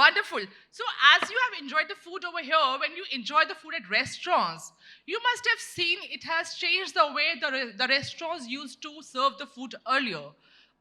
Wonderful. So, as you have enjoyed the food over here, when you enjoy the food at restaurants, you must have seen it has changed the way the restaurants used to serve the food earlier.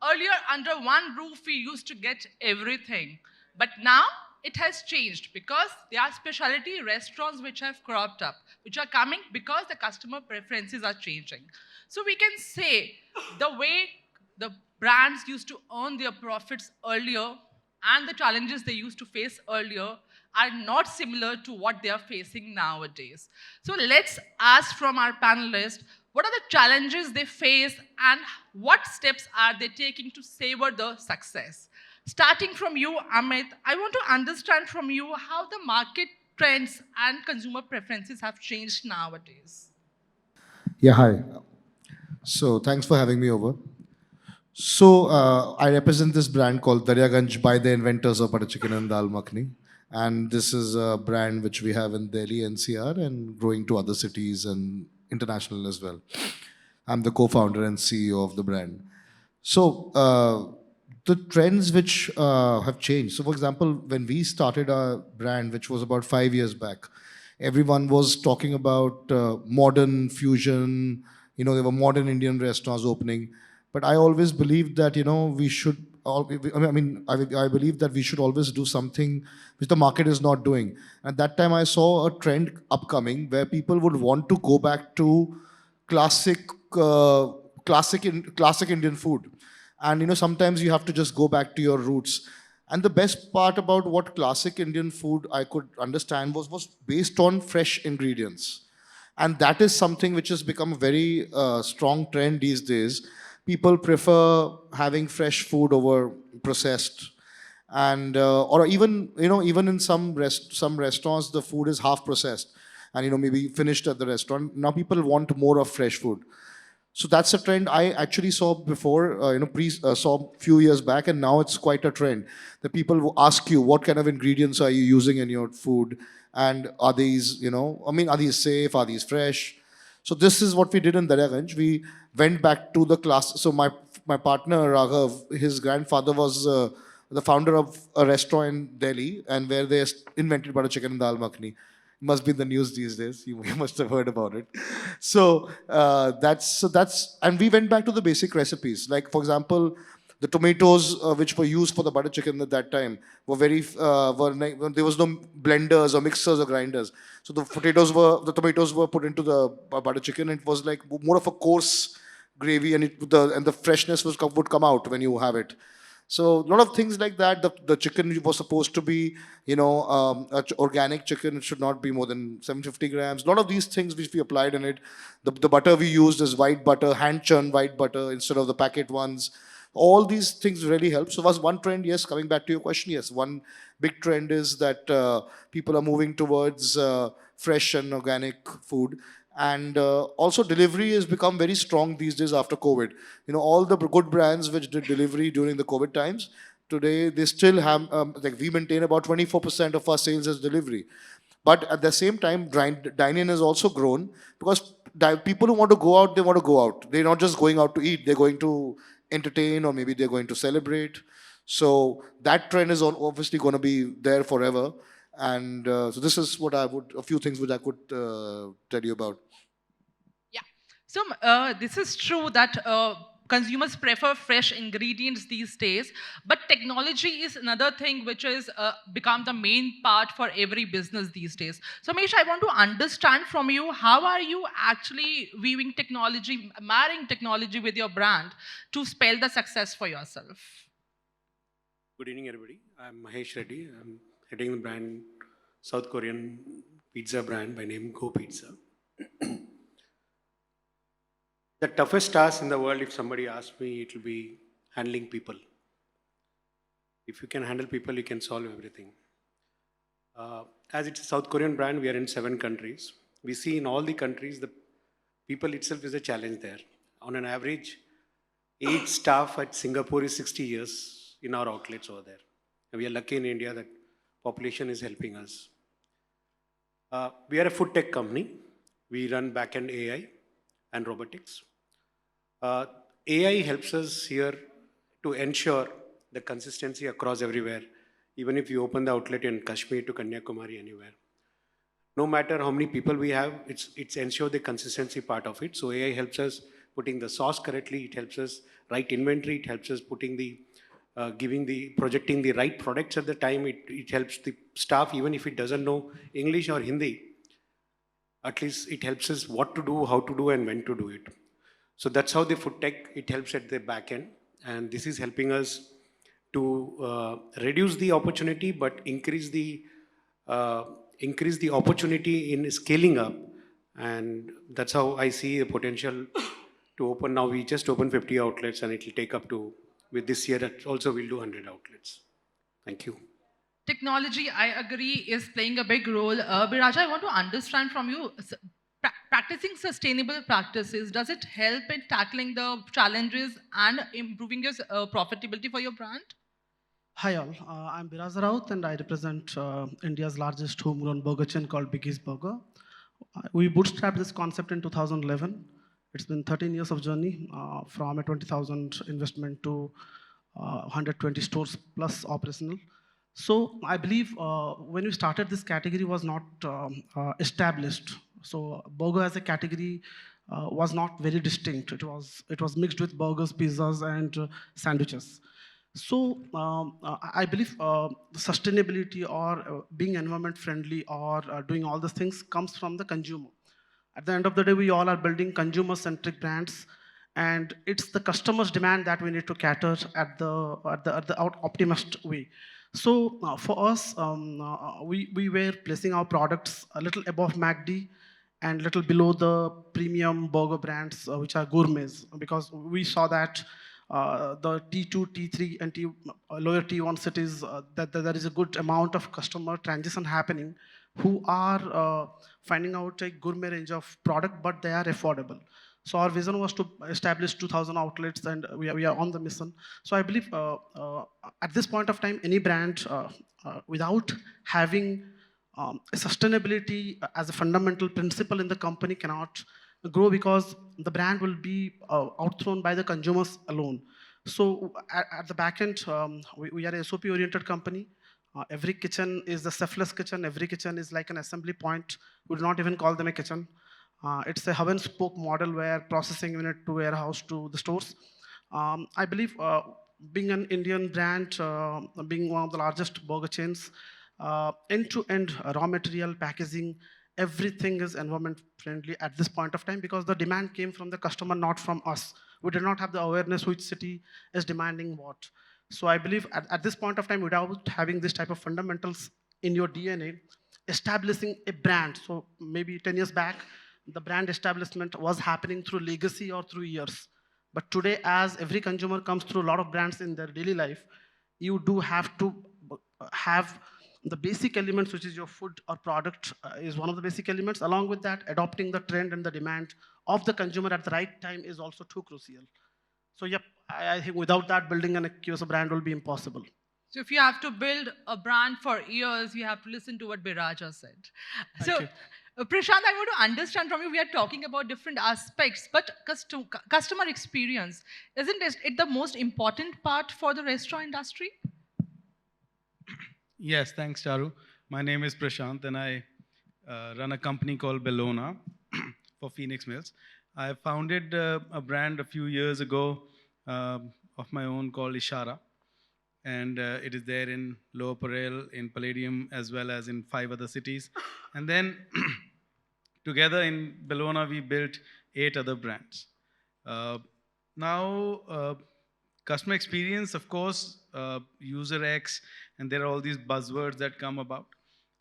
Earlier, under one roof, we used to get everything. But now, it has changed because there are specialty restaurants which have cropped up, which are coming because the customer preferences are changing. So, we can say the way the brands used to earn their profits earlier and the challenges they used to face earlier are not similar to what they are facing nowadays. So let's ask from our panelists, what are the challenges they face and what steps are they taking to savor the success? Starting from you, Amit, I want to understand from you how the market trends and consumer preferences have changed nowadays. Yeah, hi. So thanks for having me over. So I represent this brand called Daryaganj by the inventors of butter chicken and dal makhani. And this is a brand which we have in Delhi, NCR, and growing to other cities and international as well. I'm the co-founder and CEO of the brand. So the trends which have changed. So for example, when we started our brand, which was about 5 years back, everyone was talking about modern fusion. There were modern Indian restaurants opening. But I always believed that, we should, I believe that we should always do something which the market is not doing. At that time, I saw a trend upcoming where people would want to go back to classic, classic Indian food. And sometimes you have to just go back to your roots. And the best part about what classic Indian food I could understand was based on fresh ingredients. And that is something which has become a very strong trend these days. People prefer having fresh food over processed, and or even in some restaurants the food is half processed, and maybe finished at the restaurant. Now people want more of fresh food. So that's a trend I actually saw before, saw a few years back, and now it's quite a trend. The people will ask you, what kind of ingredients are you using in your food? And are these, are these safe? Are these fresh? So this is what we did in Daryaganj. We went back to the class. So my partner, Raghav, his grandfather was the founder of a restaurant in Delhi, and where they invented butter chicken and dal makhani. Must be in the news these days. You must have heard about it. So and we went back to the basic recipes. Like for example, the tomatoes which were used for the butter chicken at that time were there was no blenders or mixers or grinders. So the tomatoes were put into the butter chicken. And it was like more of a coarse gravy, and the freshness would come out when you have it. So a lot of things like that. The chicken was supposed to be, organic chicken. It should not be more than 750 grams. A lot of these things which we applied in it. The butter we used is white butter, hand churned white butter instead of the packet ones. All these things really help. So was one trend, yes, coming back to your question, yes. One big trend is that people are moving towards fresh and organic food. And also delivery has become very strong these days after COVID. All the good brands which did delivery during the COVID times, today they still have, like we maintain about 24% of our sales as delivery. But at the same time, dine-in has also grown because people who want to go out, they want to go out. They're not just going out to eat, they're going to entertain, or maybe they're going to celebrate. So that trend is obviously going to be there forever. And so this is a few things which I could tell you about. Yeah. So this is true that consumers prefer fresh ingredients these days, but technology is another thing which has become the main part for every business these days. So Mahesh, I want to understand from you, how are you actually viewing technology, marrying technology with your brand to spell the success for yourself? Good evening, everybody. I'm Mahesh Reddy. I'm heading the brand, South Korean pizza brand by name GOPIZZA. The toughest task in the world, if somebody asks me, it will be handling people. If you can handle people, you can solve everything. As it's a South Korean brand, we are in 7 countries. We see in all the countries, the people itself is a challenge there. On an average, age staff at Singapore is 60 years in our outlets over there. And we are lucky in India that population is helping us. We are a food tech company. We run back-end AI and robotics. AI helps us here to ensure the consistency across everywhere. even if you open the outlet in Kashmir to Kanyakumari, anywhere. No matter how many people we have, it's ensure the consistency part of it. So AI helps us putting the sauce correctly. It helps us write inventory. It helps us putting the projecting the right products at the time. It helps the staff, even if it doesn't know English or Hindi, at least it helps us what to do, how to do, and when to do it. So that's how the food tech, it helps at the back end. And this is helping us to reduce the opportunity, but uh, increase the opportunity in scaling up. And that's how I see the potential to open. Now we just open 50 outlets, and it will take up to, with this year also we'll do 100 outlets. Thank you. Technology, I agree, is playing a big role. Biraja, I want to understand from you, practicing sustainable practices, does it help in tackling the challenges and improving your profitability for your brand? Hi all, I'm Biraja Rout and I represent India's largest homegrown burger chain called Biggies Burger. We bootstrapped this concept in 2011. It's been 13 years of journey from a 20,000 investment to 120 stores plus operational. So I believe when we started, this category was not established. So burger as a category was not very distinct. It was mixed with burgers, pizzas, and sandwiches. So I believe sustainability or being environment friendly or doing all these things comes from the consumer. At the end of the day, we all are building consumer-centric brands, and it's the customer's demand that we need to cater at the optimist way. So for us, we were placing our products a little above MACD and little below the premium burger brands, which are gourmets, because we saw that the T2, T3, and lower T1 cities, that there is a good amount of customer transition happening who are finding out a gourmet range of product, but they are affordable. So our vision was to establish 2,000 outlets, and we are on the mission. So I believe at this point of time, any brand without having sustainability as a fundamental principle in the company cannot grow, because the brand will be outthrown by the consumers alone. So at the back end, we are a SOP oriented company. Every kitchen is a selfless kitchen. Every kitchen is like an assembly point. We do not even call them a kitchen. It's a hub and spoke model where processing unit to warehouse to the stores. I believe being an Indian brand, being one of the largest burger chains, end-to-end raw material, packaging, everything is environment friendly at this point of time, because the demand came from the customer, not from us. We did not have the awareness which city is demanding what. So I believe at this point of time, without having this type of fundamentals in your DNA, establishing a brand. So maybe 10 years back, the brand establishment was happening through legacy or through years. But today, as every consumer comes through a lot of brands in their daily life, you do have to have the basic elements, which is your food or product is one of the basic elements. Along with that, adopting the trend and the demand of the consumer at the right time is also too crucial. So yep, I think without that, building an QS brand will be impossible. So if you have to build a brand for years, you have to listen to what Biraja said. Thank So, you. Prashant, I want to understand from you, we are talking about different aspects, but customer experience, isn't it the most important part for the restaurant industry? Yes, thanks, Charu. My name is Prashant, and I run a company called Bellona for Phoenix Mills. I founded a brand a few years ago of my own called Issar, and it is there in Lower Parel, in Palladium, as well as in 5 other cities. And then together in Bellona, we built 8 other brands. Uh, now, customer experience, of course, user X, and there are all these buzzwords that come about.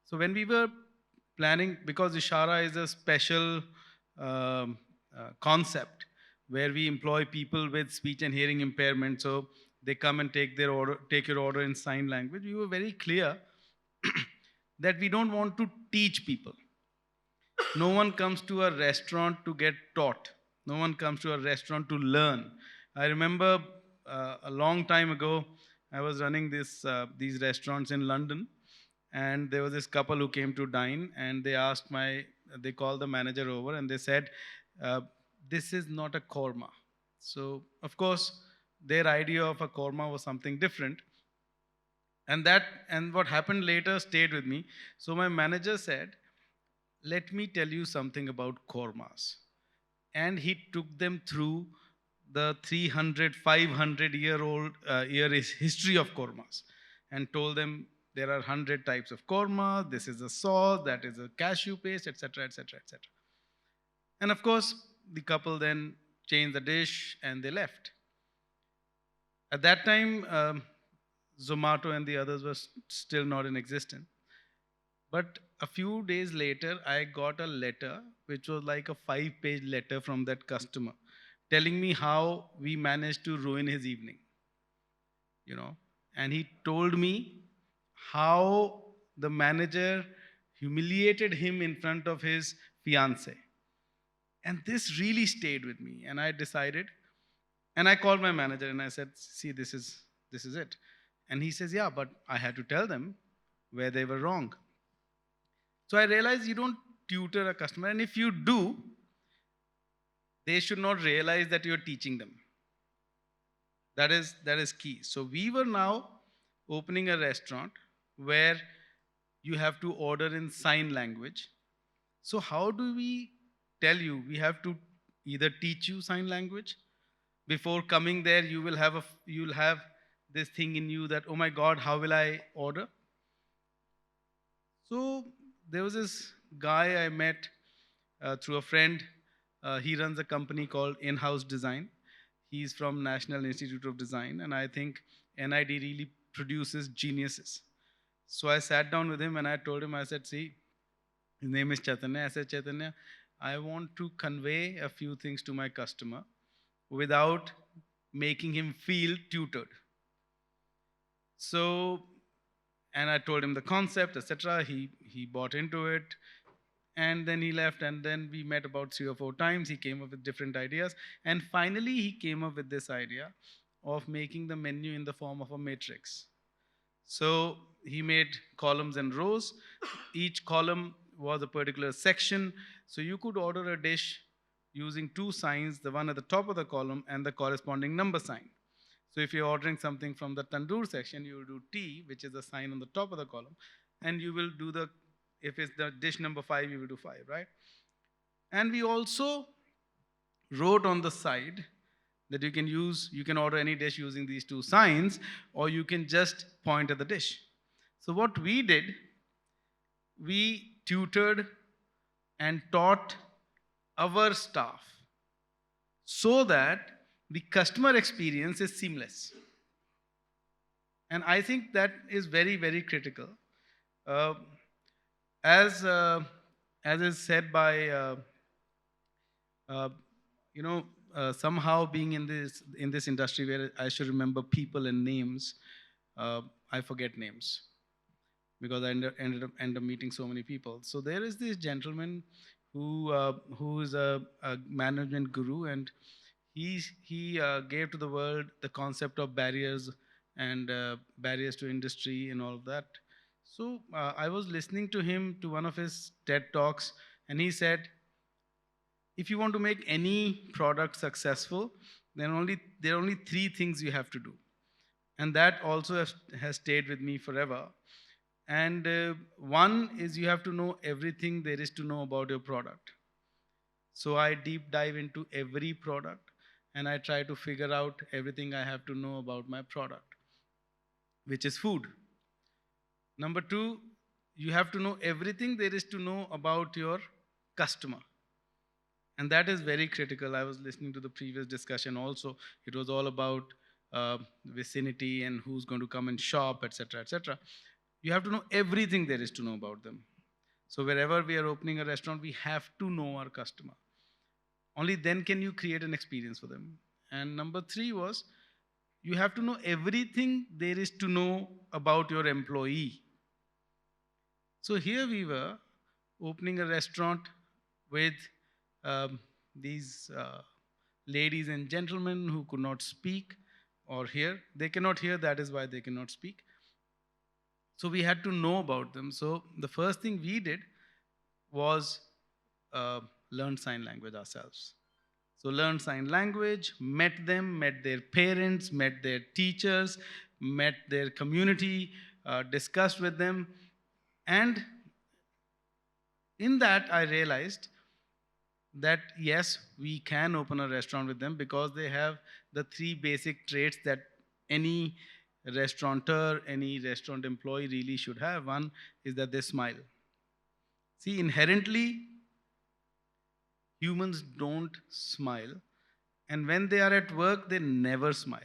So when we were planning, because Ishara is a special concept where we employ people with speech and hearing impairment, so they come and take your order in sign language. We were very clear that we don't want to teach people. No one comes to a restaurant to get taught. No one comes to a restaurant to learn. I remember a long time ago, I was running these restaurants in London, and there was this couple who came to dine, and they called the manager over, and they said, "This is not a korma." So, of course, their idea of a korma was something different. And what happened later stayed with me. So my manager said, let me tell you something about kormas. And he took them through the 300, 500 year old year is history of kormas, and told them there are 100 types of korma, this is a sauce, that is a cashew paste, etc., etc., etc. And of course, the couple then changed the dish and they left. At that time, Zomato and the others were still not in existence. But a few days later, I got a letter, which was like a 5-page letter from that customer, telling me how we managed to ruin his evening, you know. And he told me how the manager humiliated him in front of his fiance. And this really stayed with me. And I decided, and I called my manager and I said, see, this is it. And he says, yeah, but I had to tell them where they were wrong. So I realized you don't tutor a customer, and if you do, they should not realize that you're teaching them. That is key. So we were now opening a restaurant where you have to order in sign language. So how do we tell you? We have to either teach you sign language. Before coming there, you'll have this thing in you that, oh my God, how will I order? So there was this guy I met through a friend. He runs a company called In-House Design. He's from National Institute of Design, and I think NID really produces geniuses. So I sat down with him and I told him, I said, see, his name is Chaitanya. I said, Chaitanya, I want to convey a few things to my customer without making him feel tutored. So, and I told him the concept, etc. He bought into it, and then he left. And then we met about 3 or 4 times. He came up with different ideas, and finally he came up with this idea of making the menu in the form of a matrix. So he made columns and rows. Each column was a particular section. So you could order a dish using 2 signs, the one at the top of the column and the corresponding number sign. So if you're ordering something from the tandoor section, you will do T, which is the sign on the top of the column, and you will do the, if it's the dish number 5, you will do 5, right? And we also wrote on the side that you can order any dish using these 2 signs, or you can just point at the dish. So what we did, we tutored and taught our staff so that the customer experience is seamless. And I think that is very, very critical. Uh, as is said by, somehow being in this industry where I should remember people and names, I forget names because I ended up meeting so many people. So there is this gentleman who is a management guru, and he gave to the world the concept of barriers and barriers to industry and all of that. So I was listening to him to one of his TED talks, and he said, if you want to make any product successful, then there are only 3 things you have to do. And that also has stayed with me forever. And one is you have to know everything there is to know about your product. So I deep dive into every product and I try to figure out everything I have to know about my product, which is food. Number 2, you have to know everything there is to know about your customer. And that is very critical. I was listening to the previous discussion also. It was all about vicinity and who's going to come and shop, etc., etc. You have to know everything there is to know about them. So wherever we are opening a restaurant, we have to know our customer. Only then can you create an experience for them. And number 3 was, you have to know everything there is to know about your employee. So here we were opening a restaurant with these ladies and gentlemen who could not speak or hear. They cannot hear, that is why they cannot speak. So we had to know about them. So the first thing we did was learn sign language ourselves. So learned sign language, met them, met their parents, met their teachers, met their community, discussed with them, and in that I realized that yes, we can open a restaurant with them because they have the three basic traits that any restaurateur, any restaurant employee really should have. One is that they smile. See, inherently, humans don't smile, and when they are at work, they never smile.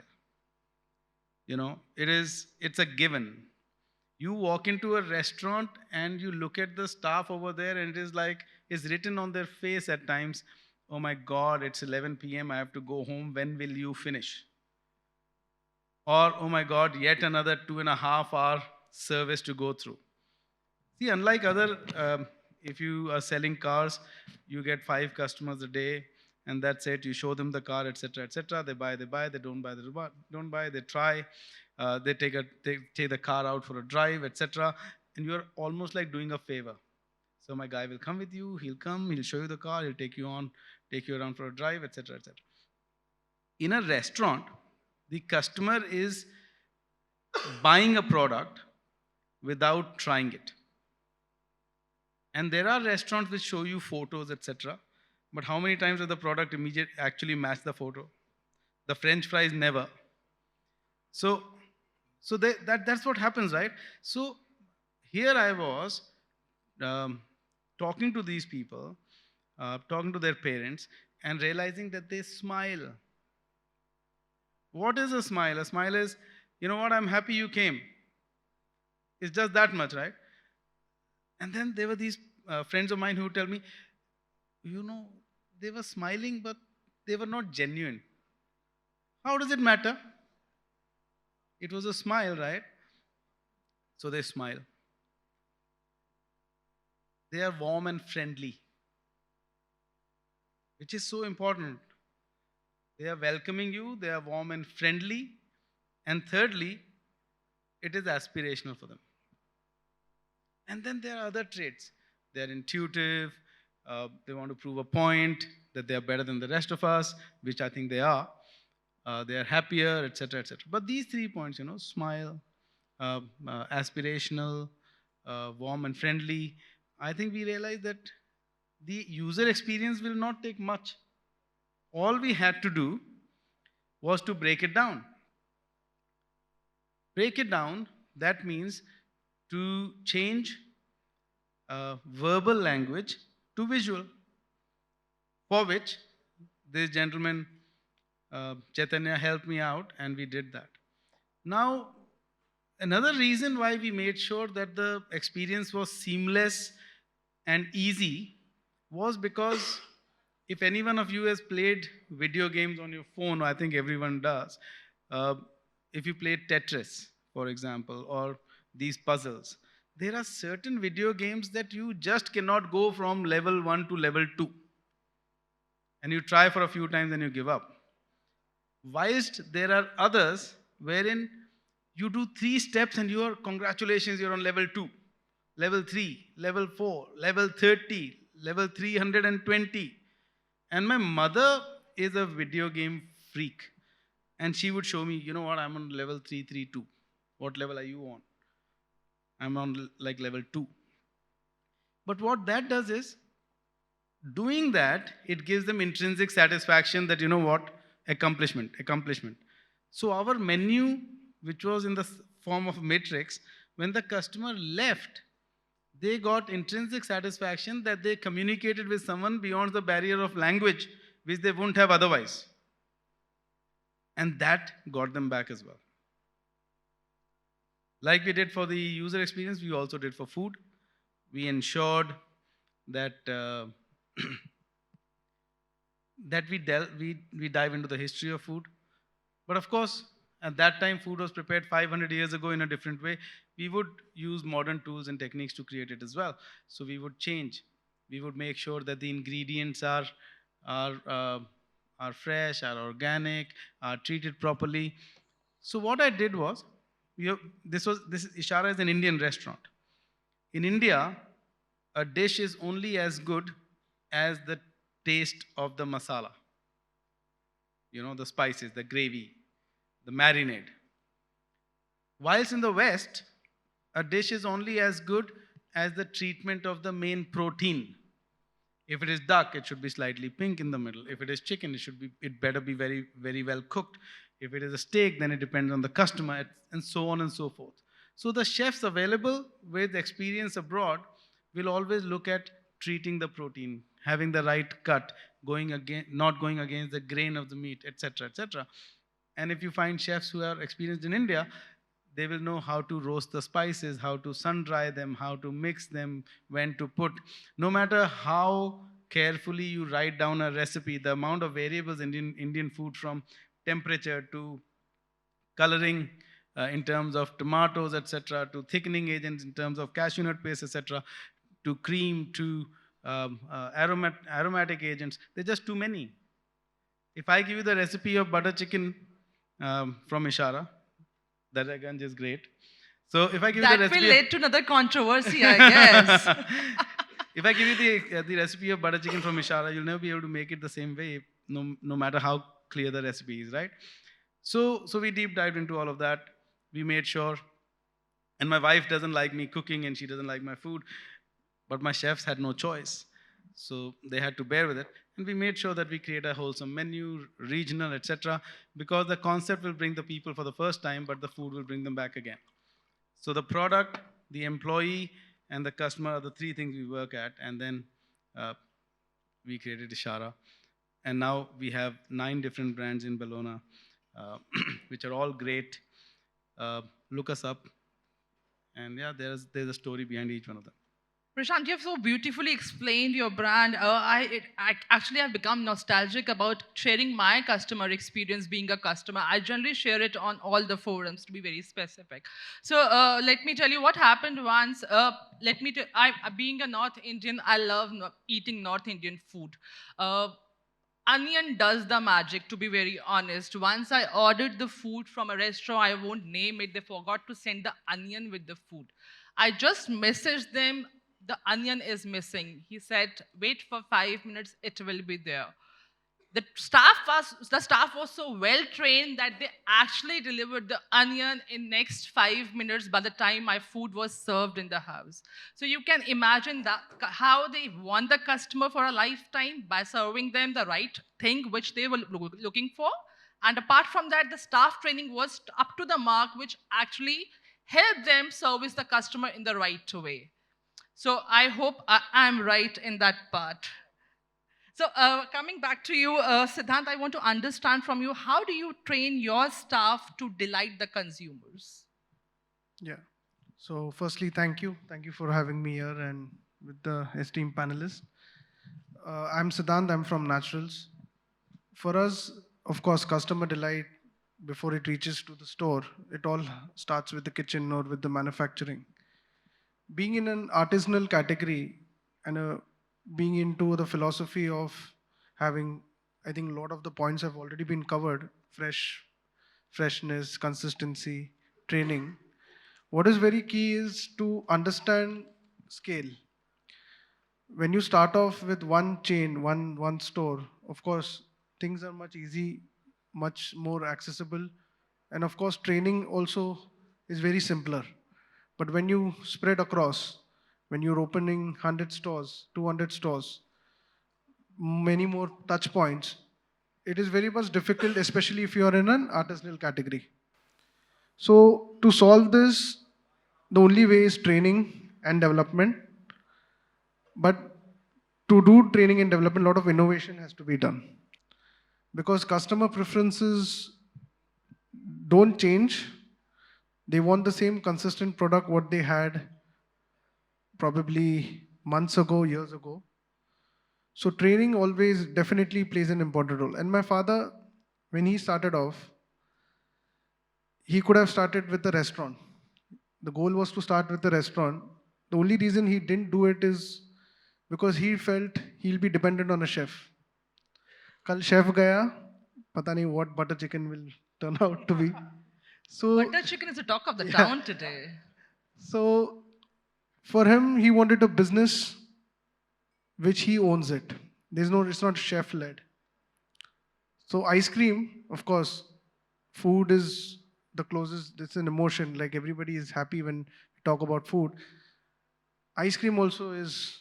It's a given. You walk into a restaurant and you look at the staff over there, and it is like it's written on their face at times, oh my god, it's 11 p.m, I have to go home, when will you finish? Or oh my god, yet another 2.5 hour service to go through. See, unlike other, if you are selling cars, you get 5 customers a day, and that's it. You show them the car, etc., etc. They buy, they don't buy, don't buy. They try, they take the car out for a drive, etc. And you're almost like doing a favor. So my guy will come with you. He'll come. He'll show you the car. He'll take you around for a drive, etc., etc. In a restaurant, the customer is buying a product without trying it. And there are restaurants which show you photos, etc. But how many times does the product actually match the photo? The French fries never. So that's what happens, right? So here I was talking to these people, talking to their parents, and realizing that they smile. What is a smile? A smile is, you know what, I'm happy you came. It's just that much, right? And then there were these friends of mine who would tell me, they were smiling, but they were not genuine. How does it matter? It was a smile, right? So they smile. They are warm and friendly, which is so important. They are welcoming you, they are warm and friendly. And thirdly, it is aspirational for them. And then there are other traits. They are intuitive, they want to prove a point, that they are better than the rest of us, which I think they are. They are happier, etc., etc. But these 3 points, smile, aspirational, warm and friendly, I think we realize that the user experience will not take much. All we had to do was to break it down. Break it down, that means to change verbal language to visual, for which this gentleman, Chaitanya, helped me out, and we did that. Now, another reason why we made sure that the experience was seamless and easy was because if any one of you has played video games on your phone, I think everyone does, if you played Tetris, for example, or these puzzles, there are certain video games that you just cannot go from level 1 to level 2. And you try for a few times and you give up. Whilst there are others wherein you do 3 steps and congratulations, you're on level 2, level 3, level 4, level 30, level 320. And my mother is a video game freak. And she would show me, you know what, I'm on level 332. What level are you on? I'm on like level 2. But what that does is, doing that, it gives them intrinsic satisfaction that, you know what, accomplishment. So our menu, which was in the form of matrix, when the customer left, they got intrinsic satisfaction that they communicated with someone beyond the barrier of language, which they wouldn't have otherwise. And that got them back as well. Like we did for the user experience, we also did for food. We ensured that that we dive into the history of food. But of course, at that time, food was prepared 500 years ago in a different way. We would use modern tools and techniques to create it as well. So we would change. We would make sure that the ingredients are fresh, are organic, are treated properly. So what I did was, this Issar is an Indian restaurant. In India, a dish is only as good as the taste of the masala. The spices, the gravy, the marinade. Whilst in the West, A dish is only as good as the treatment of the main protein. If it is duck, it should be slightly pink in the middle. If it is chicken, it better be very, very well cooked. If it is a steak, then it depends on the customer, and so on and so forth. So the chefs available with experience abroad will always look at treating the protein, having the right cut, not going against the grain of the meat, etc., etc. And if you find chefs who are experienced in India, they will know how to roast the spices, how to sun dry them, how to mix them, when to put. No matter how carefully you write down a recipe, the amount of variables in Indian food, from temperature to coloring in terms of tomatoes, etc., to thickening agents in terms of cashew nut paste, etc., to cream, to aromatic agents, there's just too many. If I give you the recipe of butter chicken from Issar, Daryaganj is great. So if I give you the That will recipe, lead to another controversy, I guess. if I give you the recipe of butter chicken from Issar, you'll never be able to make it the same way, no matter how clear the recipe is, right? So we deep dived into all of that. We made sure, and my wife doesn't like me cooking, and she doesn't like my food, but my chefs had no choice, so they had to bear with it. And we made sure that we create a wholesome menu, regional, etc., because the concept will bring the people for the first time, but the food will bring them back again. So the product, the employee, and the customer are the three things we work at. And then we created Issar. And now we have 9 different brands in Bellona, which are all great. Look us up. And yeah, there's a story behind each one of them. Prashant, you have so beautifully explained your brand. I actually have become nostalgic about sharing my customer experience being a customer. I generally share it on all the forums, to be very specific. So let me tell you what happened once. Being a North Indian, I love eating North Indian food. Onion does the magic, to be very honest. Once I ordered the food from a restaurant, I won't name it, they forgot to send the onion with the food. I just messaged them, the onion is missing. He said, wait for 5 minutes, it will be there. The staff was so well trained that they actually delivered the onion in next 5 minutes by the time my food was served in the house. So you can imagine that how they won the customer for a lifetime by serving them the right thing which they were looking for. And apart from that, the staff training was up to the mark, which actually helped them service the customer in the right way. So I hope I'm right in that part. So coming back to you, Siddhant, I want to understand from you, how do you train your staff to delight the consumers? Yeah. So firstly, thank you. Thank you for having me here and with the esteemed panelists. I'm Siddhant. I'm from Naturals. For us, of course, customer delight before it reaches to the store, it all starts with the kitchen or with the manufacturing. Being in an artisanal category and being into the philosophy of having, I think a lot of the points have already been covered: freshness, consistency, training. What is very key is to understand scale. When you start off with one chain, one store, of course, things are much easy, much more accessible, and of course, training also is very simpler. But when you spread across, when you're opening 100 stores, 200 stores, many more touch points, it is very much difficult, especially if you are in an artisanal category. So to solve this, the only way is training and development. But to do training and development, a lot of innovation has to be done. Because customer preferences don't change. They want the same consistent product what they had probably months ago, years ago. So training always definitely plays an important role. And my father, when he started off, he could have started with a restaurant. The goal was to start with the restaurant. The only reason he didn't do it is because he felt he'll be dependent on a chef. Kal chef gaya, pata nahi what butter chicken will turn out to be. So Butter chicken is the talk of the town today. So for him, he wanted a business which he owns it. It's not chef led. So ice cream, of course, food is the closest, it's an emotion. Like everybody is happy when we talk about food, ice cream also is,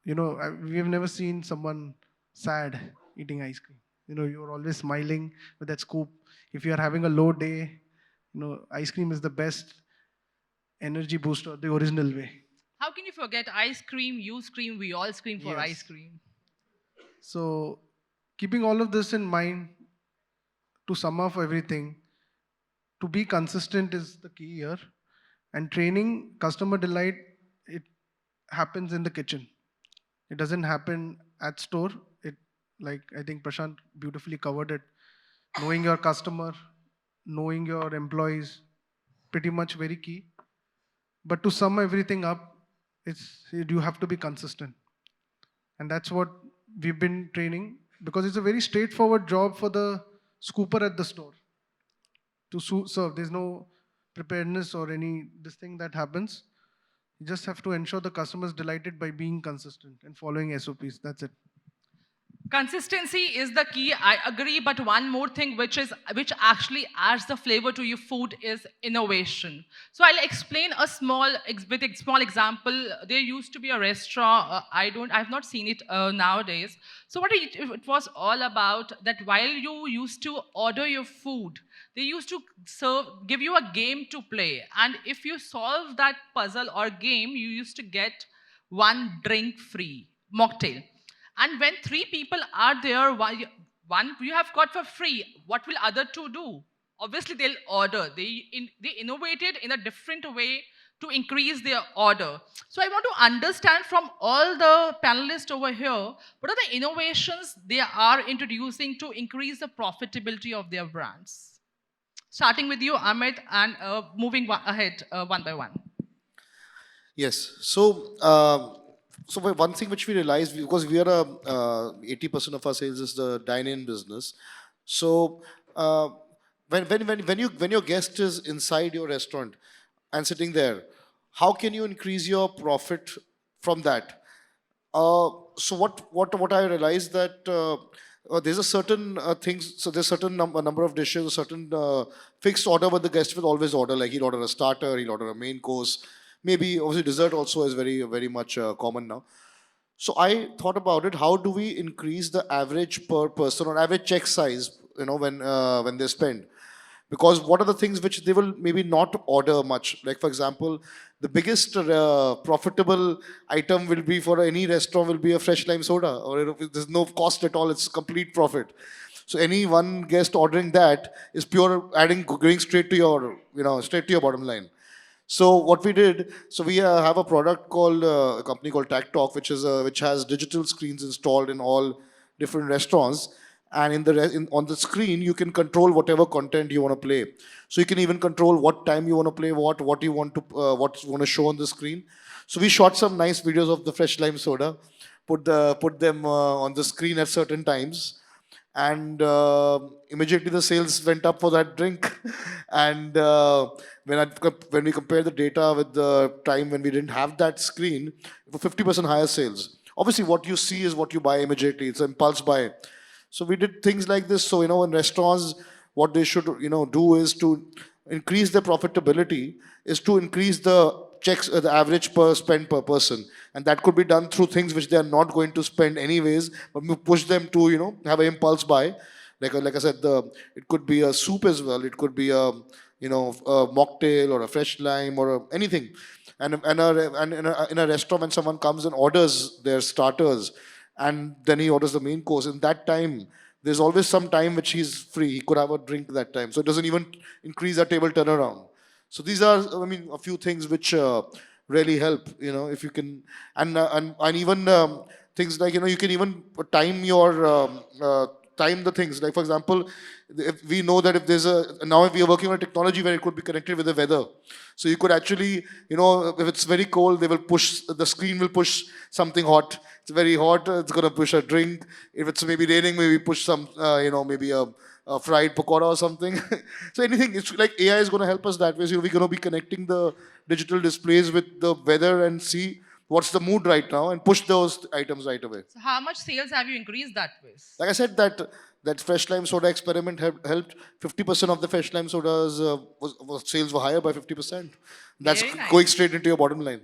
we have never seen someone sad eating ice cream. You're always smiling with that scoop. If you are having a low day, ice cream is the best energy booster the original way. How can you forget ice cream? You scream, we all scream for ice Yes. cream. So, keeping all of this in mind, to sum up everything, to be consistent is the key here. And training customer delight, it happens in the kitchen. It doesn't happen at store. It, like I think Prashant beautifully covered it. Knowing your customer, knowing your employees, pretty much very key. But to sum everything up, you have to be consistent. And that's what we've been training, because it's a very straightforward job for the scooper at the store to serve. There's no preparedness or any this thing that happens. You just have to ensure the customer is delighted by being consistent and following SOPs. That's it. Consistency is the key. I agree, but one more thing which actually adds the flavor to your food is innovation. So I'll explain with a small example. There used to be a restaurant. I've not seen it nowadays. So what it was all about, that while you used to order your food, they used to give you a game to play, and if you solve that puzzle or game, you used to get one drink free, mocktail. And when three people are there, one you have got for free, what will other two do? Obviously, they'll order. They innovated in a different way to increase their order. So I want to understand from all the panelists over here, what are the innovations they are introducing to increase the profitability of their brands? Starting with you, Amit, and moving ahead one by one. Yes. So one thing which we realized, because we are 80% of our sales is the dine-in business. So when your guest is inside your restaurant and sitting there, how can you increase your profit from that? So what I realized that there's a certain things. So there's certain number of dishes, a certain fixed order, but the guest will always order. Like he'll order a starter, he'll order a main course. Maybe obviously dessert also is very much common now. So I thought about it. How do we increase the average per person or average check size? When they spend, because what are the things which they will maybe not order much? Like for example, the biggest profitable item will be for any restaurant will be a fresh lime soda, or there's no cost at all. It's complete profit. So any one guest ordering that is pure adding going straight to your straight to your bottom line. So what we did, so we have a product called a company called Tag Talk, which has digital screens installed in all different restaurants, and on the screen you can control whatever content you want to play. So you can even control what time you want to play, what you want to show on the screen. So we shot some nice videos of the fresh lime soda, put them on the screen at certain times, and immediately the sales went up for that drink. And when we compare the data with the time when we didn't have that screen, for 50% higher sales. Obviously, what you see is what you buy immediately. It's an impulse buy. So we did things like this. So in restaurants, what they should do is to increase their profitability, is to increase the checks, the average per spend per person, and that could be done through things which they are not going to spend anyways, but we push them to have an impulse buy. Like I said, it could be a soup as well. It could be a mocktail or a fresh lime or anything. And in a restaurant, when someone comes and orders their starters, and then he orders the main course, in that time there's always some time which he's free. He could have a drink that time, so it doesn't even increase our table turnaround. So these are, I mean, a few things which really help. If you can, and even things like you can even time the things. Like for example, if we know that if there's now if we are working on a technology where it could be connected with the weather, so you could actually, if it's very cold, the screen will push something hot. It's very hot, it's gonna push a drink. If it's maybe raining, maybe push some, maybe a fried pakora or something. So anything, it's like AI is going to help us that way. So we're going to be connecting the digital displays with the weather and see what's the mood right now, and push those items right away. So how much sales have you increased that with? Like I said, that fresh lime soda experiment helped 50% of the fresh lime sodas sales were higher by 50%. That's Very nice. going straight into your bottom line.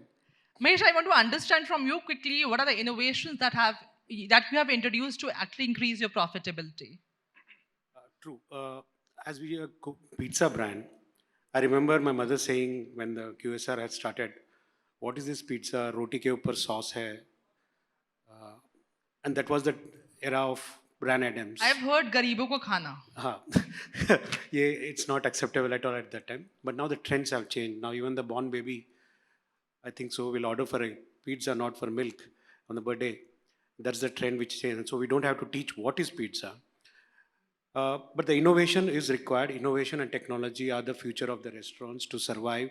Mahesh, I want to understand from you quickly, what are the innovations that you have introduced to actually increase your profitability? True. As we are a pizza brand, I remember my mother saying when the QSR had started, "What is this pizza? Roti ke upar sauce hai." And that was the era of Brand Adams. I've heard garibo ko khana. Yeah, it's not acceptable at all at that time. But now the trends have changed. Now even the born baby, I think so, will order for a pizza, not for milk on the birthday. That's the trend which changed. And so we don't have to teach what is pizza. But the innovation is required. Innovation and technology are the future of the restaurants to survive,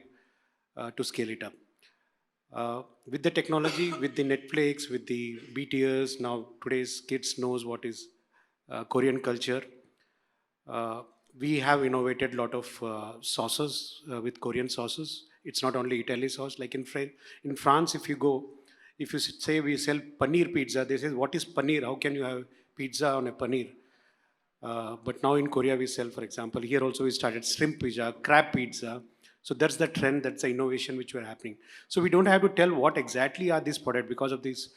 to scale it up. With the technology, with the Netflix, with the BTS, now today's kids knows what is Korean culture. We have innovated a lot of sauces with Korean sauces. It's not only Italy sauce. Like in France, if you say we sell paneer pizza, they say, what is paneer? How can you have pizza on a paneer? But now in Korea, we sell, for example, here also we started shrimp pizza, crab pizza. So that's the trend, that's the innovation which were happening. So we don't have to tell what exactly are these products because of this,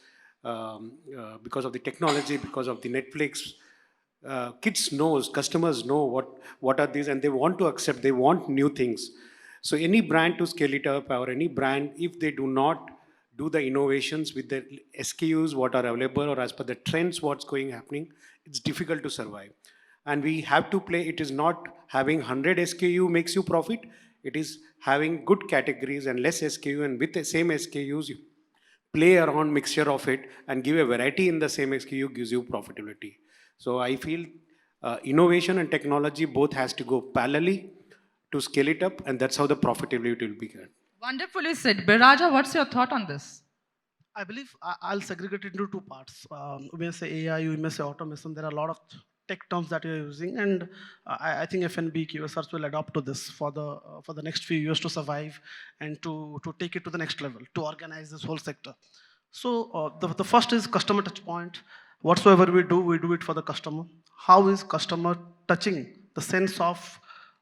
because of the technology, because of the Netflix. Kids knows, customers know what are these, and they want to accept, they want new things. So any brand to scale it up, or any brand, if they do not do the innovations with the SKUs, what are available, or as per the trends, what's happening, it's difficult to survive. And we have to play, it is not having 100 SKU makes you profit, it is having good categories and less SKU, and with the same SKUs, you play around mixture of it and give a variety in the same SKU gives you profitability. So I feel innovation and technology both has to go parallelly to scale it up, and that's how the profitability will be good. Wonderfully said. Biraja, what's your thought on this? I believe I'll segregate it into two parts. We may say AI, we may say automation. There are a lot of tech terms that you're using, and I think F&B QSRs will adopt to this for the next few years to survive and to take it to the next level, to organize this whole sector. So the first is customer touch point. Whatsoever we do it for the customer. How is customer touching the sense of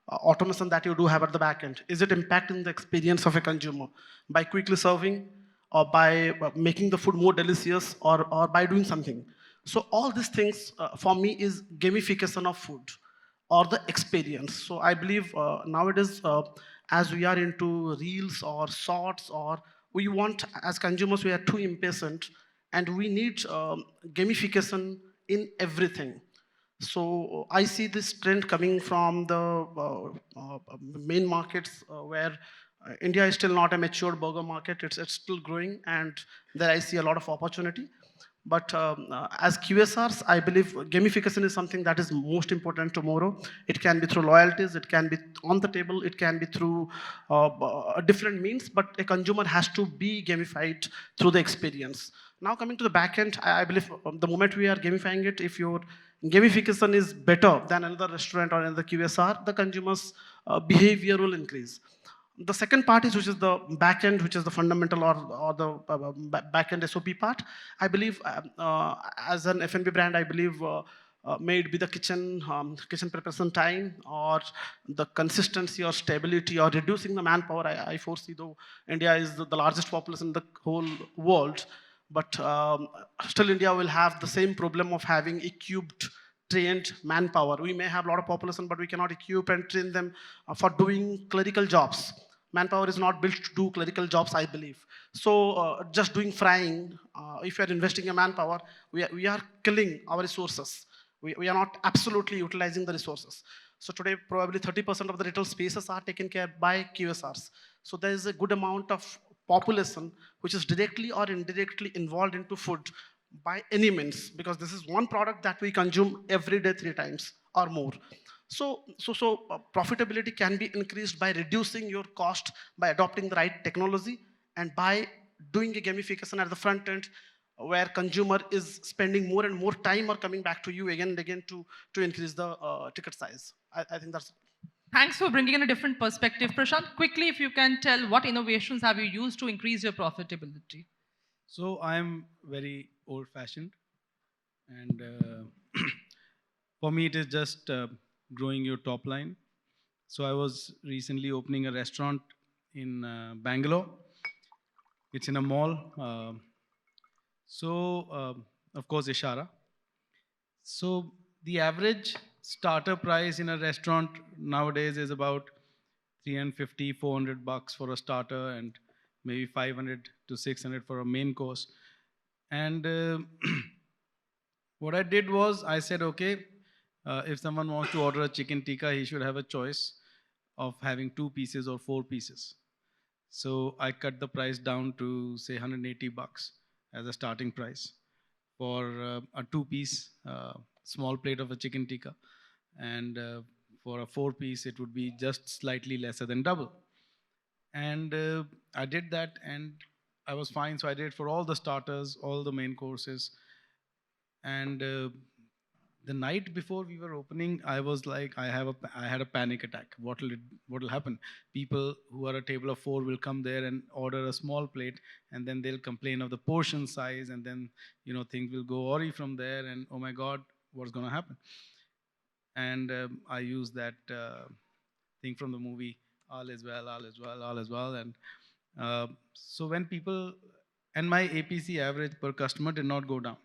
automation that you do have at the back end? Is it impacting the experience of a consumer by quickly serving, or by making the food more delicious, or by doing something? So all these things for me is gamification of food or the experience. So I believe nowadays, as we are into reels or shorts, or we want, as consumers, we are too impatient, and we need gamification in everything. So I see this trend coming from the main markets where India is still not a mature burger market. It's still growing, and there I see a lot of opportunity. But as QSRs, I believe gamification is something that is most important tomorrow. It can be through loyalties, it can be on the table, it can be through different means, but a consumer has to be gamified through the experience. Now coming to the back end, I believe the moment we are gamifying it, if your gamification is better than another restaurant or another QSR, the consumer's behavior will increase. The second part is, which is the back end, which is the fundamental or the back end SOP part. I believe as an F&B brand, I believe may it be the kitchen preparation time, or the consistency or stability, or reducing the manpower. I foresee, though India is the largest population in the whole world, but still India will have the same problem of having equipped, trained manpower. We may have a lot of population, but we cannot equip and train them for doing clerical jobs. Manpower is not built to do clerical jobs, I believe. So just doing frying, if you are investing in manpower, we are killing our resources. We are not absolutely utilizing the resources. So today, probably 30% of the retail spaces are taken care by QSRs. So there is a good amount of population which is directly or indirectly involved into food by any means, because this is one product that we consume every day 3 times or more. So profitability can be increased by reducing your cost, by adopting the right technology, and by doing a gamification at the front end, where consumer is spending more and more time or coming back to you again and again to increase the ticket size. I think that's. Thanks for bringing in a different perspective. Prashant, quickly, if you can tell, what innovations have you used to increase your profitability? So I'm very old-fashioned, and for me, it is just growing your top line. So I was recently opening a restaurant in Bangalore. It's in a mall. Of course, Ishara. So the average starter price in a restaurant nowadays is about 350, 400 bucks for a starter, and maybe 500 to 600 for a main course. And what I did was I said, okay, if someone wants to order a chicken tikka, he should have a choice of having 2 pieces or 4 pieces. So I cut the price down to say 180 bucks as a starting price for a 2 piece small plate of a chicken tikka, and for a 4 piece it would be just slightly lesser than double. And I did that, and I was fine. So I did for all the starters, all the main courses, and the night before we were opening, I was like, I had a panic attack. What will happen? People who are a table of 4 will come there and order a small plate, and then they'll complain of the portion size, and then things will go awry from there. And oh my God, what's going to happen? And I used that thing from the movie, all is well, all is well, all is well. And so when people, and my APC average per customer did not go down.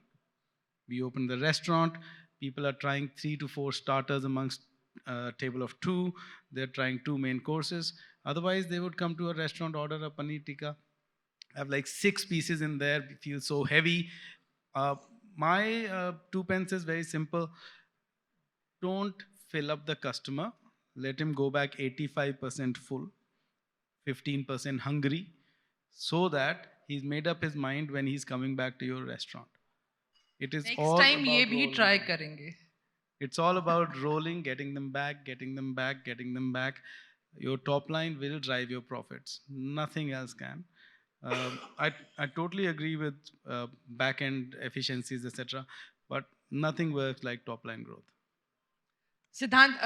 We opened the restaurant. People are trying 3 to 4 starters amongst a table of 2. They're trying 2 main courses. Otherwise, they would come to a restaurant, order a paneer tikka, have like 6 pieces in there, feel so heavy. My 2 pence is very simple. Don't fill up the customer. Let him go back 85% full, 15% hungry, so that he's made up his mind when he's coming back to your restaurant. It is Next all time ये about भी rolling. try करेंगे. It's all about rolling, getting them back, getting them back, getting them back. Your top line will drive your profits. Nothing else can. I totally agree with back end efficiencies, etc. But nothing works like top line growth. Siddhant,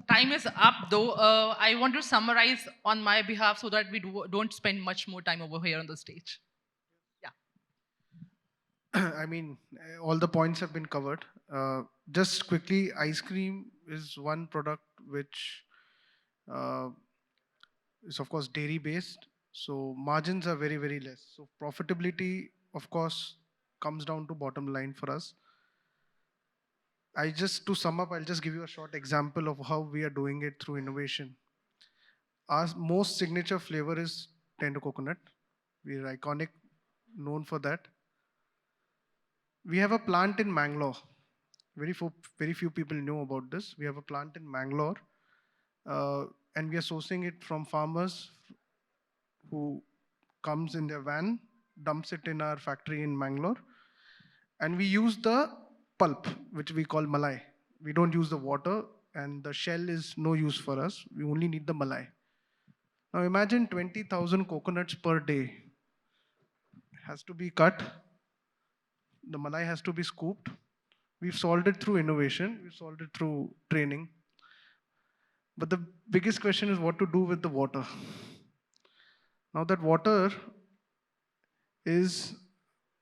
time is up though. I want to summarize on my behalf so that we don't spend much more time over here on the stage. Yeah. I mean, all the points have been covered. Just quickly, ice cream is one product which uh, is, of course, dairy based. So margins are very, very less. So profitability, of course, comes down to bottom line for us. To sum up, I'll just give you a short example of how we are doing it through innovation. Our most signature flavor is tender coconut. We are iconic, known for that. We have a plant in Mangalore. Very few people know about this. We have a plant in Mangalore, and we are sourcing it from farmers who comes in their van, dumps it in our factory in Mangalore, and we use the pulp, which we call malai. We don't use the water, and the shell is no use for us. We only need the malai. Now imagine 20,000 coconuts per day. Has to be cut. The malai has to be scooped. We've solved it through innovation. We've solved it through training. But the biggest question is what to do with the water. Now that water is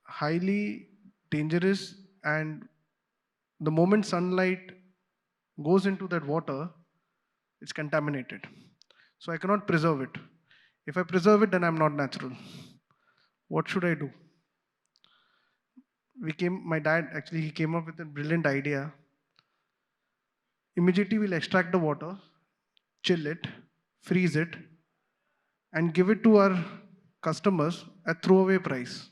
highly dangerous, and the moment sunlight goes into that water, it's contaminated. So I cannot preserve it. If I preserve it, then I'm not natural. What should I do? My dad actually, he came up with a brilliant idea. Immediately we'll extract the water, chill it, freeze it, and give it to our customers at throwaway price.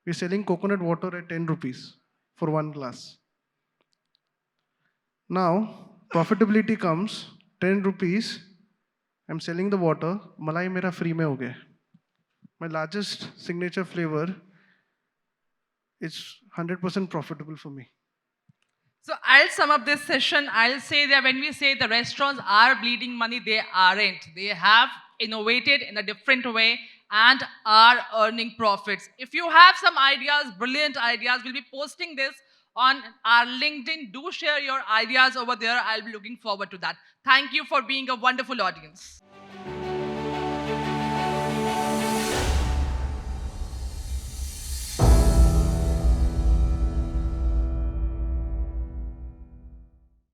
We're selling coconut water at 10 rupees for 1 glass. Now, profitability comes 10 rupees. I'm selling the water, malai mera free mein ho gaya. My largest signature flavor is 100% profitable for me. So I'll sum up this session. I'll say that when we say the restaurants are bleeding money, they aren't. They have innovated in a different way and are earning profits. If you have some ideas, brilliant ideas, we'll be posting this on our LinkedIn. Do share your ideas over there. I'll be looking forward to that. Thank you for being a wonderful audience.